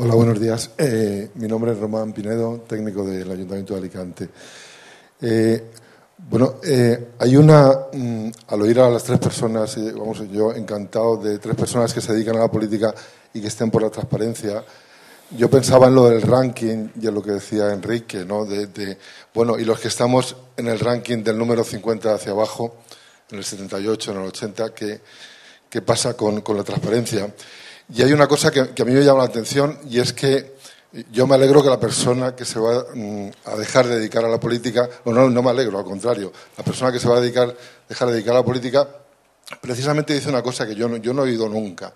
Hola, buenos días. Mi nombre es Román Pinedo, técnico del Ayuntamiento de Alicante. Hay al oír a las tres personas, yo encantado de tres personas que se dedican a la política y que estén por la transparencia, yo pensaba en lo del ranking y en lo que decía Enrique, ¿no? Y los que estamos en el ranking del número 50 hacia abajo, en el 78, en el 80, ¿qué pasa con la transparencia? Y hay una cosa que a mí me llama la atención, y es que yo me alegro que la persona que se va a dejar de dedicar a la política, no me alegro, al contrario, la persona que se va a dejar de dedicar a la política precisamente dice una cosa que yo no he oído nunca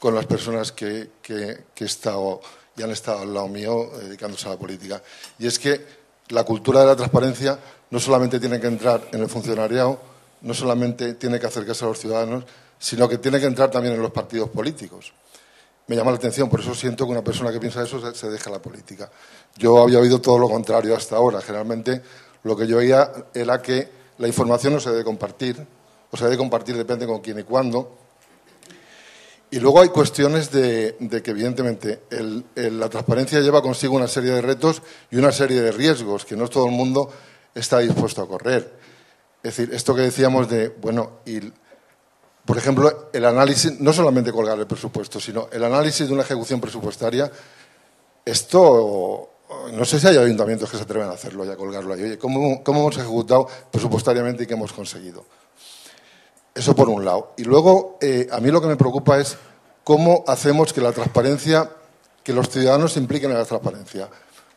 con las personas que he estado y han estado al lado mío dedicándose a la política. Y es que la cultura de la transparencia no solamente tiene que entrar en el funcionariado, no solamente tiene que acercarse a los ciudadanos, sino que tiene que entrar también en los partidos políticos. Me llama la atención, por eso siento que una persona que piensa eso se deja la política. Yo había oído todo lo contrario hasta ahora. Generalmente lo que yo oía era que la información no se debe compartir, o se debe compartir depende con quién y cuándo. Y luego hay cuestiones de que, evidentemente, la transparencia lleva consigo una serie de retos y una serie de riesgos que no todo el mundo está dispuesto a correr. Es decir, esto que decíamos por ejemplo, el análisis, no solamente colgar el presupuesto, sino el análisis de una ejecución presupuestaria, esto, no sé si hay ayuntamientos que se atreven a hacerlo y a colgarlo ahí. Oye, ¿cómo hemos ejecutado presupuestariamente y qué hemos conseguido? Eso por un lado. Y luego, a mí lo que me preocupa es cómo hacemos que la transparencia, que los ciudadanos se impliquen en la transparencia.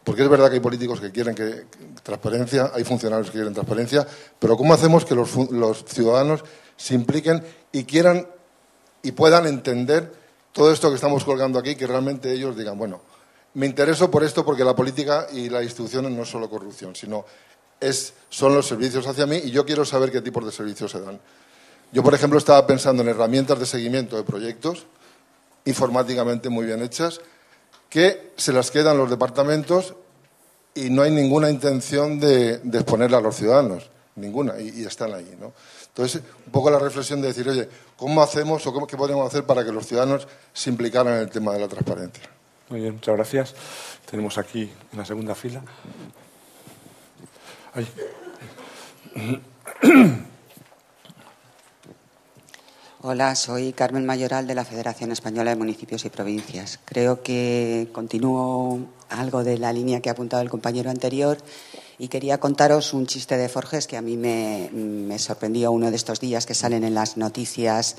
Porque es verdad que hay políticos que quieren transparencia, hay funcionarios que quieren transparencia, pero ¿cómo hacemos que los ciudadanos se impliquen y quieran y puedan entender todo esto que estamos colgando aquí, que realmente ellos digan, bueno, me intereso por esto porque la política y las instituciones no es solo corrupción, sino son los servicios hacia mí y yo quiero saber qué tipos de servicios se dan. Yo, por ejemplo, estaba pensando en herramientas de seguimiento de proyectos, informáticamente muy bien hechas, que se las quedan los departamentos y no hay ninguna intención de exponerla a los ciudadanos, ninguna, y están ahí, ¿no? Entonces, un poco la reflexión de decir, oye, ¿cómo hacemos o qué podemos hacer para que los ciudadanos se implicaran en el tema de la transparencia? Muy bien, muchas gracias. Tenemos aquí en la segunda fila. Ay. Hola, soy Carmen Mayoral de la Federación Española de Municipios y Provincias. Creo que continúo algo de la línea que ha apuntado el compañero anterior y quería contaros un chiste de Forges que a mí me sorprendió uno de estos días que salen en las noticias,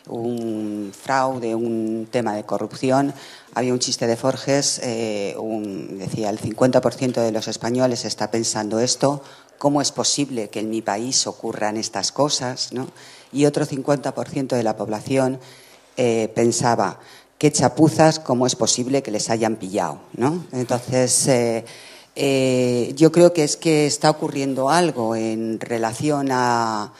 un fraude, un tema de corrupción. Había un chiste de Forges, decía, el 50% de los españoles está pensando esto, ¿cómo es posible que en mi país ocurran estas cosas?, ¿no? Y otro 50% de la población pensaba, qué chapuzas, ¿cómo es posible que les hayan pillado?, ¿no? Entonces, yo creo que es que está ocurriendo algo en relación a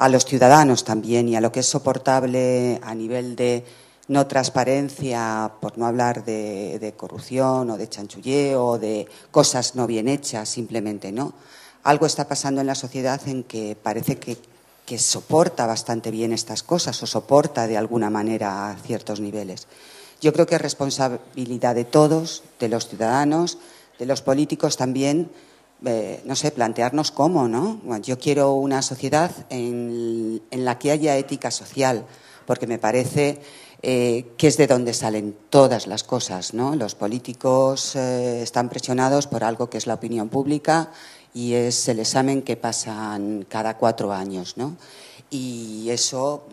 los ciudadanos también y a lo que es soportable a nivel de no transparencia, por no hablar de corrupción o de chanchulleo o de cosas no bien hechas simplemente, ¿no? Algo está pasando en la sociedad en que parece que soporta bastante bien estas cosas o soporta de alguna manera a ciertos niveles. Yo creo que es responsabilidad de todos, de los ciudadanos, de los políticos también, no sé, plantearnos cómo, ¿no? Yo quiero una sociedad en la que haya ética social, porque me parece que es de donde salen todas las cosas, ¿no? Los políticos están presionados por algo que es la opinión pública y es el examen que pasan cada 4 años, ¿no? Y eso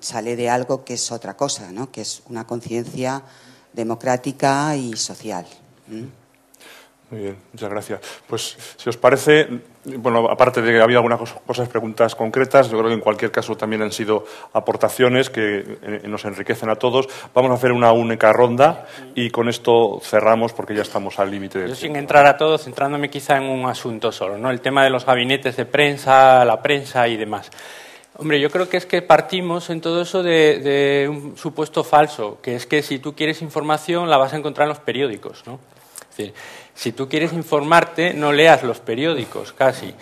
sale de algo que es otra cosa, ¿no? Que es una conciencia democrática y social. Muy bien, muchas gracias. Pues, si os parece, bueno, aparte de que había algunas cosas, preguntas concretas, yo creo que en cualquier caso también han sido aportaciones que nos enriquecen a todos. Vamos a hacer una única ronda y con esto cerramos porque ya estamos al límite del tiempo. Sin entrar a todos, centrándome quizá en un asunto solo, ¿no? El tema de los gabinetes de prensa, la prensa y demás. Hombre, yo creo que es que partimos en todo eso de un supuesto falso, que es que si tú quieres información la vas a encontrar en los periódicos, ¿no? Es decir, si tú quieres informarte, no leas los periódicos casi.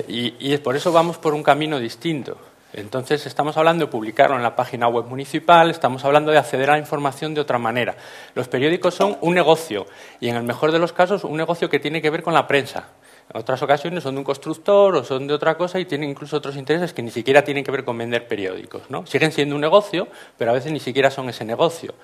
Y por eso vamos por un camino distinto. Entonces, estamos hablando de publicarlo en la página web municipal, estamos hablando de acceder a la información de otra manera. Los periódicos son un negocio y, en el mejor de los casos, un negocio que tiene que ver con la prensa. En otras ocasiones son de un constructor o son de otra cosa y tienen incluso otros intereses que ni siquiera tienen que ver con vender periódicos, ¿no? Siguen siendo un negocio, pero a veces ni siquiera son ese negocio.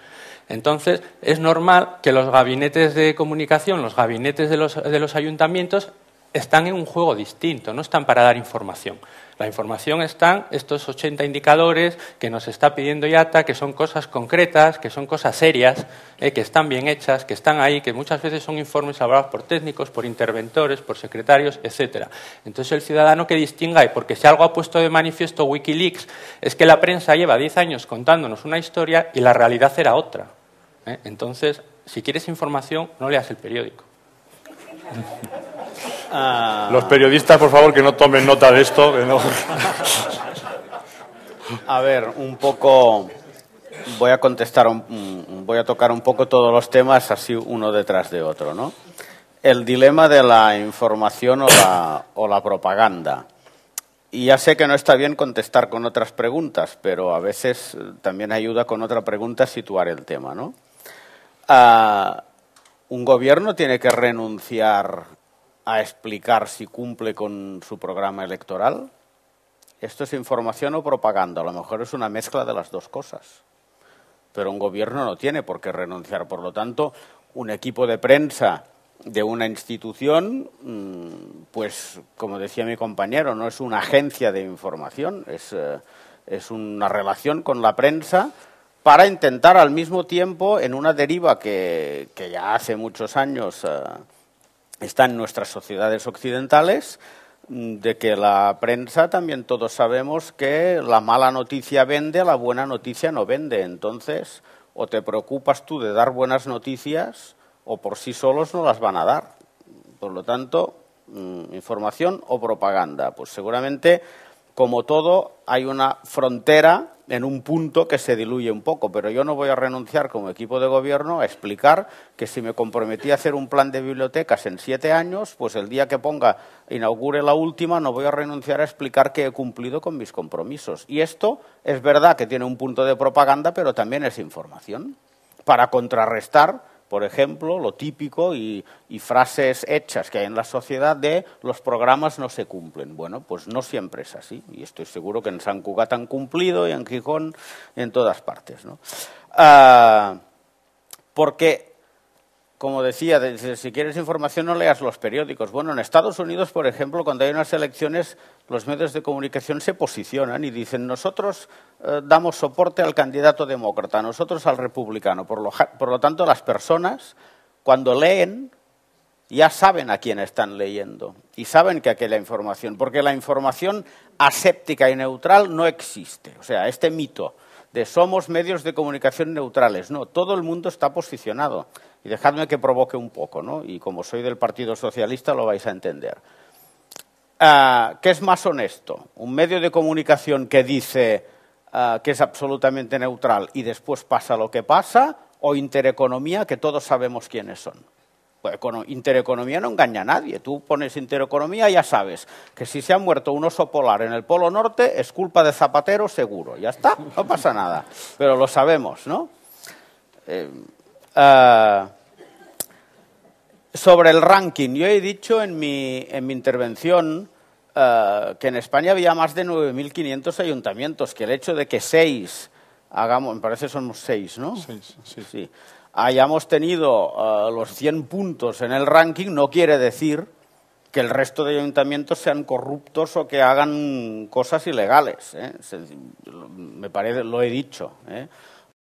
Entonces, es normal que los gabinetes de comunicación, los gabinetes de los ayuntamientos, están en un juego distinto, no están para dar información. La información están estos 80 indicadores que nos está pidiendo IATA, que son cosas concretas, que son cosas serias, que están bien hechas, que están ahí, que muchas veces son informes elaborados por técnicos, por interventores, por secretarios, etcétera. Entonces, el ciudadano que distinga, y porque si algo ha puesto de manifiesto Wikileaks, es que la prensa lleva 10 años contándonos una historia y la realidad era otra. Entonces, si quieres información, no leas el periódico. Los periodistas, por favor, que no tomen nota de esto. Que no... A ver, un poco... Voy a contestar, voy a tocar un poco todos los temas así uno detrás de otro, ¿no? El dilema de la información o la propaganda. Y ya sé que no está bien contestar con otras preguntas, pero a veces también ayuda con otra pregunta a situar el tema, ¿no? Un gobierno tiene que renunciar a explicar si cumple con su programa electoral. ¿Esto es información o propaganda? A lo mejor es una mezcla de las dos cosas. Pero un gobierno no tiene por qué renunciar. Por lo tanto, un equipo de prensa de una institución, pues, como decía mi compañero, no es una agencia de información, es una relación con la prensa para intentar al mismo tiempo, en una deriva que ya hace muchos años está en nuestras sociedades occidentales, de que la prensa también todos sabemos que la mala noticia vende, la buena noticia no vende. Entonces, o te preocupas tú de dar buenas noticias o por sí solos no las van a dar. Por lo tanto, información o propaganda. Pues seguramente, como todo, hay una frontera en un punto que se diluye un poco, pero yo no voy a renunciar como equipo de gobierno a explicar que si me comprometí a hacer un plan de bibliotecas en 7 años, pues el día que inaugure la última, no voy a renunciar a explicar que he cumplido con mis compromisos. Y esto es verdad que tiene un punto de propaganda, pero también es información, para contrarrestar, por ejemplo, lo típico y frases hechas que hay en la sociedad de los programas no se cumplen. Bueno, pues no siempre es así. Y estoy seguro que en San Cugat han cumplido y en Gijón y en todas partes, ¿no? Porque, como decía, si quieres información no leas los periódicos. Bueno, en Estados Unidos, por ejemplo, cuando hay unas elecciones, los medios de comunicación se posicionan y dicen nosotros damos soporte al candidato demócrata, nosotros al republicano. Por lo tanto, las personas, cuando leen, ya saben a quién están leyendo y saben que aquella información, porque la información aséptica y neutral no existe. O sea, este mito de somos medios de comunicación neutrales, no, todo el mundo está posicionado. Y dejadme que provoque un poco, ¿no? Y como soy del Partido Socialista lo vais a entender. ¿Qué es más honesto? ¿Un medio de comunicación que dice que es absolutamente neutral y después pasa lo que pasa? ¿O Intereconomía, que todos sabemos quiénes son? Pues Intereconomía no engaña a nadie. Tú pones Intereconomía y ya sabes que si se ha muerto un oso polar en el Polo Norte es culpa de Zapatero seguro. Ya está, no pasa nada. Pero lo sabemos, ¿no? Sobre el ranking, yo he dicho en mi intervención que en España había más de 9.500 ayuntamientos, que el hecho de que 6, me parece somos 6, ¿no? Sí. Hayamos tenido los 100 puntos en el ranking no quiere decir que el resto de ayuntamientos sean corruptos o que hagan cosas ilegales, ¿eh? Me parece, lo he dicho, ¿eh?